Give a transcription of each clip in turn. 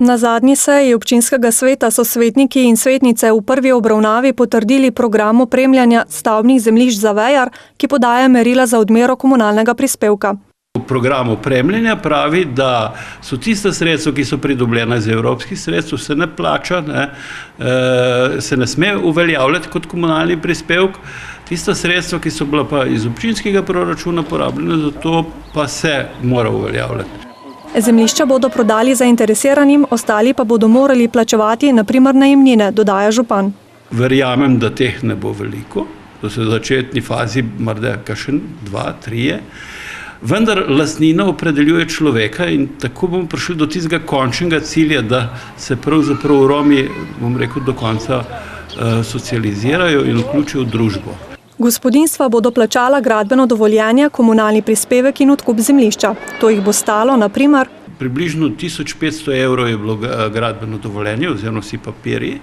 Na zadnji seji občinskega sveta so svetniki in svetnice v prvi obravnavi potrdili program opremljanja stavbnih zemljišč za Vejar, ki podaja merila za odmero komunalnega prispevka. Program opremljanja pravi, da so tista sredstva, ki so pridobljena iz evropskih sredstev, se ne plača, se ne sme uveljavljati kot komunalni prispevek. Tista sredstva, ki so bila pa iz občinskega proračuna porabljena, za to pa se mora uveljavljati. Zemljišča bodo prodali zainteresiranim, ostali pa bodo morali plačevati na primer najemnine, dodaja župan. Verjamem, da teh ne bo veliko, da se v začetni fazi morda kakšen 2, 3. Vendar lastnina opredeljuje človeka in tako bomo prišli do tistega končnega cilja, da se pravzaprav Romi, bom rekel, do konca socializirajo in vključijo v družbo. Gospodinjstva bodo plačala gradbeno dovoljenje, komunalni prispevek in odkup zemljišča. To jih bo stalo, na primer, približno 1500 € je bilo gradbeno dovoljenje oziroma vsi papirji.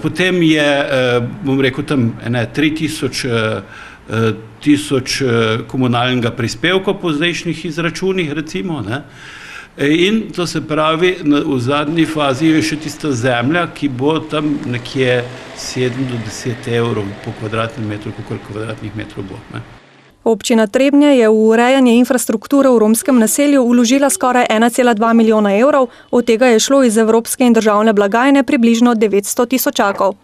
Potem je, bom rekel, tam 3000 komunalnega prispevka po zdajšnjih izračunih, recimo. In to se pravi, v zadnji fazi je še tista zemlja, ki bo tam nekje 7 do 10 € po kvadratnem metru, koliko kvadratnih metrov bo. Občina Trebnje je v urejanje infrastrukture v romskem naselju vložila skoraj 1,2 milijona €, od tega je šlo iz evropske in državne blagajne približno 900 tisočakov.